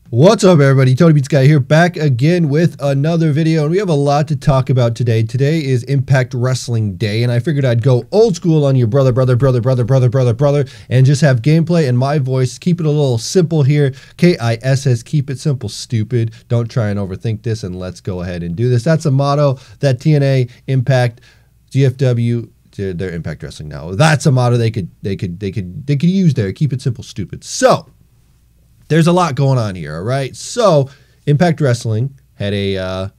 What's up, everybody? TonyPizzaGuy here, back again with another video, and we have a lot to talk about today. Today is Impact Wrestling Day, and I figured I'd go old school on your brother, and just have gameplay and my voice. Keep it a little simple here. KISS, keep it simple, stupid. Don't try and overthink this, and let's go ahead and do this. That's a motto that TNA, Impact, GFW, they're Impact Wrestling now. That's a motto they could use there. Keep it simple, stupid. So there's a lot going on here, all right? So Impact Wrestling had a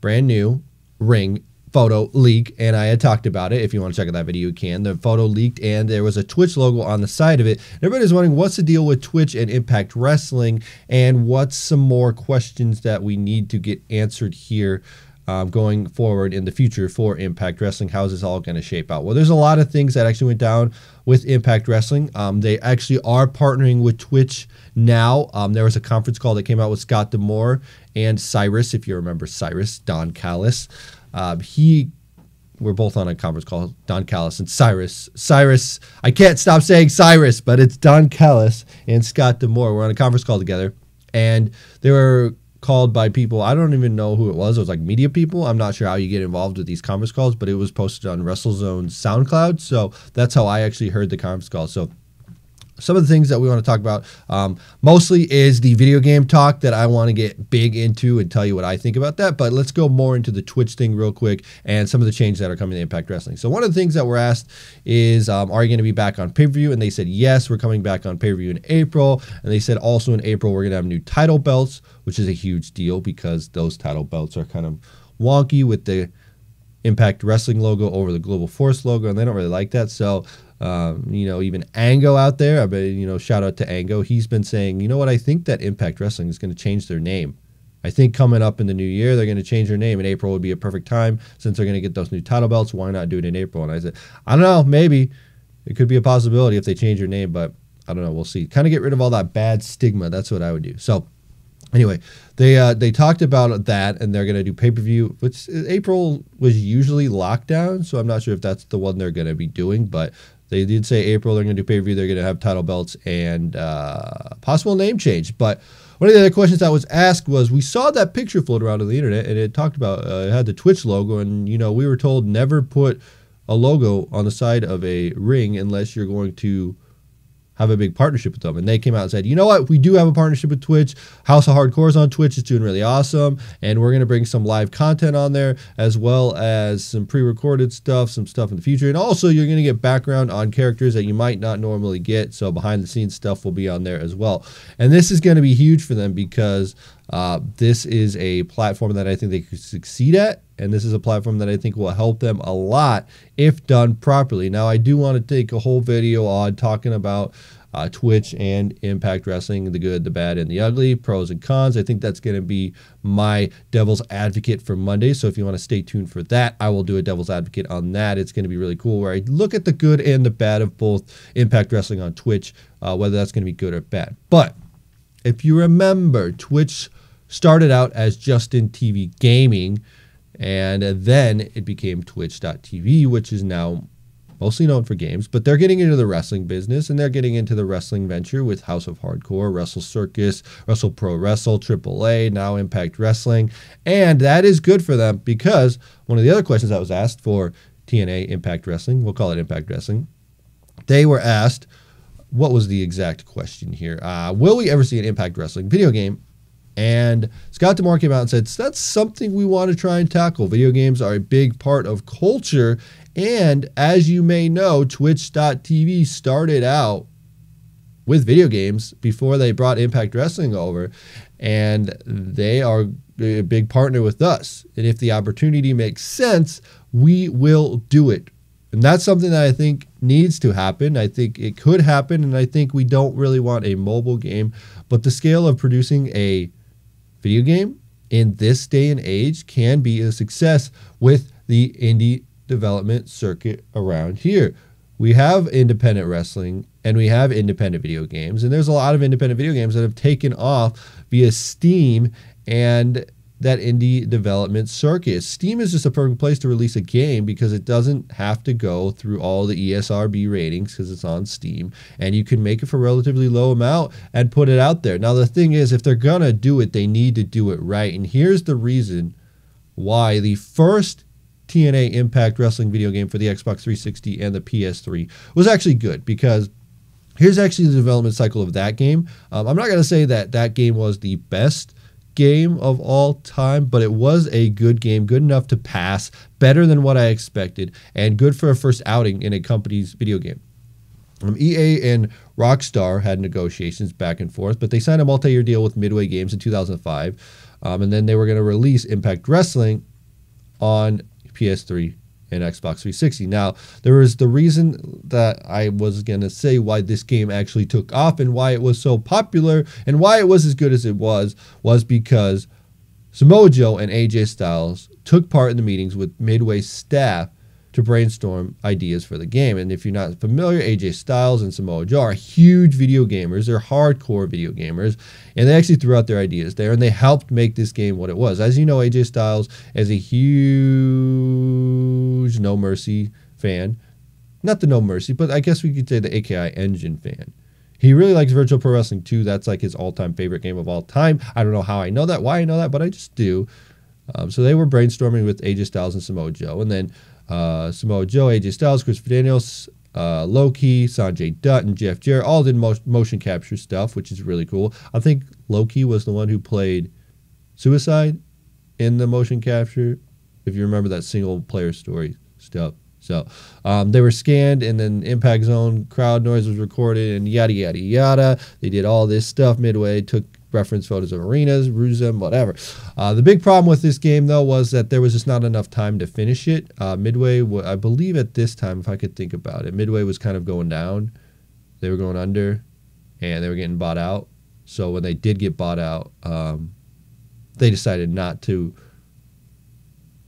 brand new ring photo leak, and I had talked about it. If you want to check out that video, you can. The photo leaked, and there was a Twitch logo on the side of it. Everybody's wondering, what's the deal with Twitch and Impact Wrestling, and what's some more questions that we need to get answered here going forward in the future for Impact Wrestling? How is this all going to shape out? Well, there's a lot of things that actually went down with Impact Wrestling. They actually are partnering with Twitch now. There was a conference call that came out with Scott D'Amore and Cyrus, if you remember Cyrus, Don Callis. We're both on a conference call, Don Callis and Cyrus. I can't stop saying Cyrus, but it's Don Callis and Scott D'Amore. We're on a conference call together, and they were called by people. I don't even know who it was. It was like media people. I'm not sure how you get involved with these conference calls, but it was posted on WrestleZone's SoundCloud. So that's how I actually heard the conference call. So some of the things that we want to talk about mostly is the video game talk that I want to get big into and tell you what I think about that. But let's go more into the Twitch thing real quick and some of the changes that are coming to Impact Wrestling. So one of the things that we're asked is, are you going to be back on pay-per-view? And they said, yes, we're coming back on pay-per-view in April. And they said also in April, we're going to have new title belts, which is a huge deal because those title belts are kind of wonky with the Impact Wrestling logo over the Global Force logo, and they don't really like that. So even Ango out there, I bet, shout out to Ango. He's been saying, you know what, I think that Impact Wrestling is going to change their name. I think coming up in the new year, they're going to change their name, and April would be a perfect time since they're going to get those new title belts. Why not do it in April? And I said, I don't know, maybe. It could be a possibility if they change their name, but I don't know. We'll see. Kind of get rid of all that bad stigma. That's what I would do. So anyway, they talked about that, and they're going to do pay-per-view, which April was usually lockdown, so I'm not sure if that's the one they're going to be doing, but they did say April they're going to do pay-per-view, they're going to have title belts and possible name change. But one of the other questions that was asked was, we saw that picture float around on the internet, and it talked about, it had the Twitch logo, and, we were told never put a logo on the side of a ring unless you're going to have a big partnership with them. And they came out and said, you know what, we do have a partnership with Twitch. House of Hardcore is on Twitch. It's doing really awesome. And we're going to bring some live content on there, as well as some pre-recorded stuff, some stuff in the future. And also you're going to get background on characters that you might not normally get. So behind the scenes stuff will be on there as well. And this is going to be huge for them because this is a platform that I think they could succeed at. And this is a platform that I think will help them a lot if done properly. Now, I do want to take a whole video on talking about Twitch and Impact Wrestling, the good, the bad, and the ugly, pros and cons. I think that's going to be my devil's advocate for Monday. So if you want to stay tuned for that, I will do a devil's advocate on that. It's going to be really cool where I look at the good and the bad of both Impact Wrestling on Twitch, whether that's going to be good or bad. But if you remember, Twitch started out as Justin TV Gaming, and then it became Twitch.tv, which is now mostly known for games, but they're getting into the wrestling business, and they're getting into the wrestling venture with House of Hardcore, Wrestle Circus, Wrestle Pro Wrestle, AAA, now Impact Wrestling. And that is good for them because one of the other questions that was asked for TNA Impact Wrestling, we'll call it Impact Wrestling, they were asked, what was the exact question here? Will we ever see an Impact Wrestling video game? And Scott D'Amore came out and said, that's something we want to try and tackle. Video games are a big part of culture. And as you may know, Twitch.tv started out with video games before they brought Impact Wrestling over. And they are a big partner with us. And if the opportunity makes sense, we will do it. And that's something that I think needs to happen. I think it could happen. And I think we don't really want a mobile game. But the scale of producing a video game in this day and age can be a success with the indie development circuit around here. We have independent wrestling and we have independent video games, and there's a lot of independent video games that have taken off via Steam, and that indie development circuit. Steam is just a perfect place to release a game because it doesn't have to go through all the ESRB ratings because it's on Steam, and you can make it for a relatively low amount and put it out there. Now, the thing is, if they're going to do it, they need to do it right. And here's the reason why the first TNA Impact Wrestling video game for the Xbox 360 and the PS3 was actually good, because here's actually the development cycle of that game. I'm not going to say that that game was the best game of all time, but it was a good game, good enough to pass, better than what I expected, and good for a first outing in a company's video game. EA and Rockstar had negotiations back and forth, but they signed a multi-year deal with Midway Games in 2005, and then they were going to release Impact Wrestling on PS3 and Xbox 360. Now, there was the reason that I was going to say why this game actually took off and why it was so popular and why it was as good as it was because Samoa Joe and AJ Styles took part in the meetings with Midway staff to brainstorm ideas for the game. And if you're not familiar, AJ Styles and Samoa Joe are huge video gamers. They're hardcore video gamers, and they actually threw out their ideas there, and they helped make this game what it was. As you know, AJ Styles is a huge No Mercy fan. Not the No Mercy, but I guess we could say the AKI Engine fan. He really likes Virtual Pro Wrestling 2. That's like his all-time favorite game of all time. I don't know how I know that, why I know that, but I just do. So they were brainstorming with AJ Styles and Samoa Joe, and then Samoa Joe, AJ Styles, Chris Daniels, Loki, Sanjay Dutt, and Jeff Jarrett all did motion capture stuff, which is really cool. I think Loki was the one who played Suicide in the motion capture, if you remember that single player story stuff. So they were scanned, and then Impact Zone crowd noise was recorded, and yada, yada, yada. They did all this stuff. Midway took reference photos of arenas, Rusem, whatever. The big problem with this game, though, was that there was just not enough time to finish it. Midway, I believe at this time, if I could think about it, Midway was kind of going down. They were going under, and they were getting bought out. So when they did get bought out, they decided not to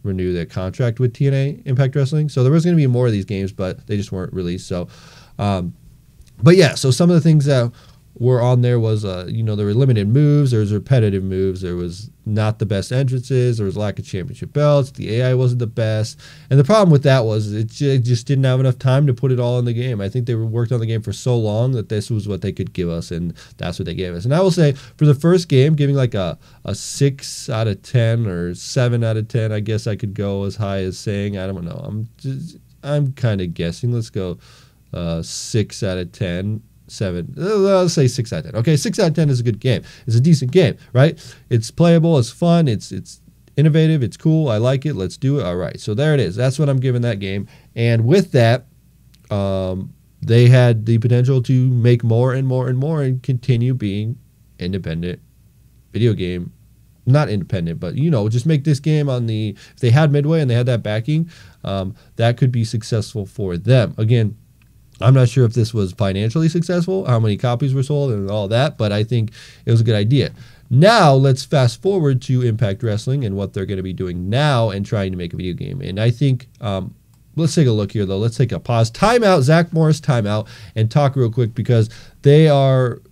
renew their contract with TNA Impact Wrestling. So there was going to be more of these games, but they just weren't released. So, but yeah, so some of the things that were on there was, there were limited moves, there was repetitive moves, there was not the best entrances, there was lack of championship belts, the AI wasn't the best, and the problem with that was it just didn't have enough time to put it all in the game. I think they worked on the game for so long that this was what they could give us, and that's what they gave us. And I will say, for the first game, giving like a 6 out of 10 or 7 out of 10, I guess I could go as high as saying, I don't know, I'm kind of guessing. Let's go 6 out of 10. 7. Let's say 6 out of 10. Okay, 6 out of 10 is a good game. It's a decent game, right? It's playable, it's fun, it's innovative, it's cool, I like it, let's do it. All right, so there it is. That's what I'm giving that game. And with that, they had the potential to make more and more and more and continue being independent video game. Not independent, but, just make this game on the, if they had Midway and they had that backing, that could be successful for them. Again, I'm not sure if this was financially successful, how many copies were sold and all that, but I think it was a good idea. Now, let's fast forward to Impact Wrestling and what they're going to be doing now and trying to make a video game. And I think, let's take a look here, though. Let's take a pause. Timeout, Zach Morris timeout, and talk real quick because they are...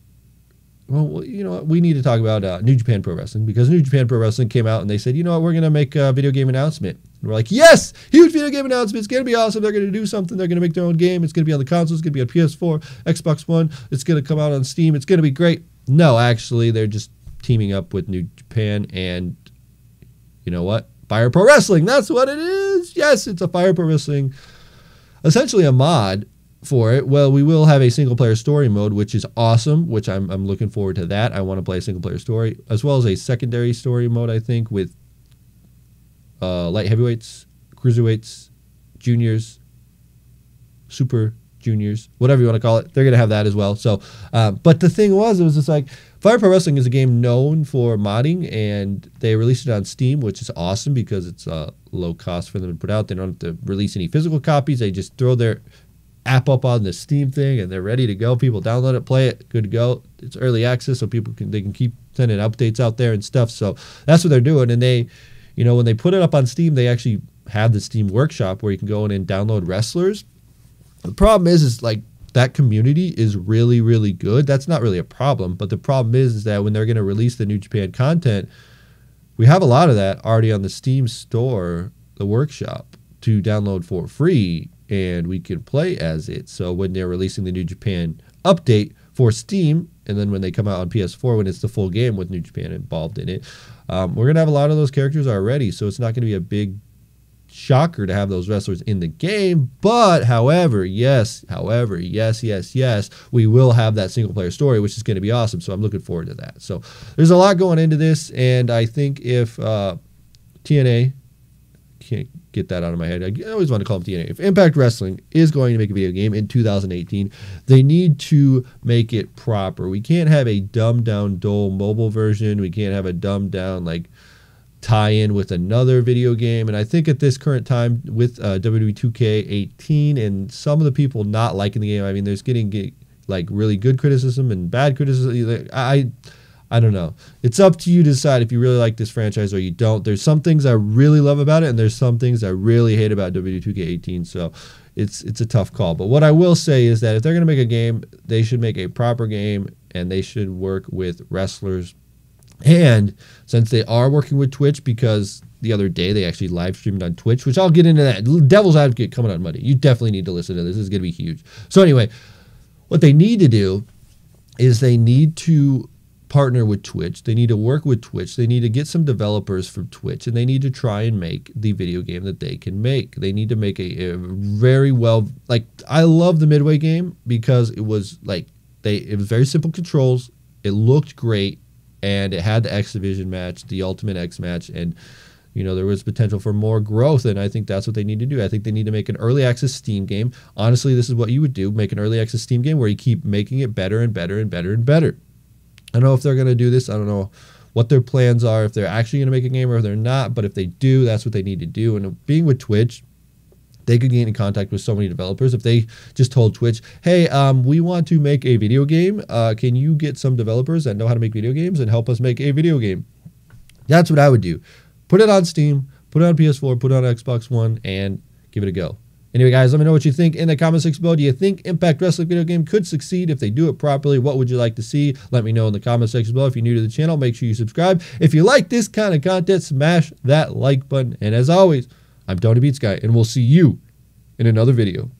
Well, you know what? We need to talk about New Japan Pro Wrestling because New Japan Pro Wrestling came out and they said, you know what, we're going to make a video game announcement. And we're like, yes, huge video game announcement. It's going to be awesome. They're going to do something. They're going to make their own game. It's going to be on the consoles. It's going to be on PS4, Xbox One. It's going to come out on Steam. It's going to be great. No, actually, they're just teaming up with New Japan and, you know what? Fire Pro Wrestling. That's what it is. Yes, it's a Fire Pro Wrestling, essentially a mod for it. Well, we will have a single-player story mode, which is awesome, which I'm looking forward to that. I want to play a single-player story, as well as a secondary story mode, I think, with light heavyweights, cruiserweights, juniors, super juniors, whatever you want to call it. They're going to have that as well. So, but the thing was, it was just like, Fire Pro Wrestling is a game known for modding, and they released it on Steam, which is awesome because it's low cost for them to put out. They don't have to release any physical copies. They just throw their app up on the Steam thing and they're ready to go. People download it, play it, good to go. It's early access, so people can keep sending updates out there and stuff. So that's what they're doing. And they, when they put it up on Steam, they actually have the Steam Workshop where you can go in and download wrestlers. The problem is like that community is really, really good. That's not really a problem, but the problem is that when they're going to release the New Japan content, we have a lot of that already on the Steam store, the workshop, to download for free, and we can play as it. So when they're releasing the New Japan update for Steam, and then when they come out on PS4, when it's the full game with New Japan involved in it, we're going to have a lot of those characters already, so it's not going to be a big shocker to have those wrestlers in the game. But however, yes, we will have that single player story, which is going to be awesome. So I'm looking forward to that. So there's a lot going into this, and I think if TNA, can't get that out of my head, I always want to call them TNA, if Impact Wrestling is going to make a video game in 2018, they need to make it proper. We can't have a dumbed down, dull mobile version. We can't have a dumbed down tie-in with another video game. And I think at this current time with WWE 2K18 and some of the people not liking the game, I mean, there's getting really good criticism and bad criticism. I don't know. It's up to you to decide if you really like this franchise or you don't. There's some things I really love about it, and there's some things I really hate about WWE 2K18. So it's a tough call. But what I will say is that if they're going to make a game, they should make a proper game, and they should work with wrestlers. And since they are working with Twitch, because the other day they actually live streamed on Twitch, which I'll get into that. Devil's Advocate coming on Monday. You definitely need to listen to this. This is going to be huge. So anyway, what they need to do is they need to partner with Twitch. They need to work with Twitch. They need to get some developers from Twitch, and they need to try and make the video game that they can make. They need to make a very well, I love the Midway game because it was it was very simple controls. It looked great. And it had the X Division match, the Ultimate X match, and there was potential for more growth, and I think that's what they need to do. I think they need to make an early access Steam game. Honestly, this is what you would do: make an early access Steam game where you keep making it better and better and better and better. I don't know if they're going to do this. I don't know what their plans are, if they're actually going to make a game or if they're not. But if they do, that's what they need to do. And being with Twitch, they could get in contact with so many developers. If they just told Twitch, hey, we want to make a video game. Can you get some developers that know how to make video games and help us make a video game? That's what I would do. Put it on Steam, put it on PS4, put it on Xbox One, and give it a go. Anyway, guys, let me know what you think in the comment section below. Do you think Impact Wrestling video game could succeed if they do it properly? What would you like to see? Let me know in the comment section below. If you're new to the channel, make sure you subscribe. If you like this kind of content, smash that like button. And as always, I'm TonyPizzaGuy, and we'll see you in another video.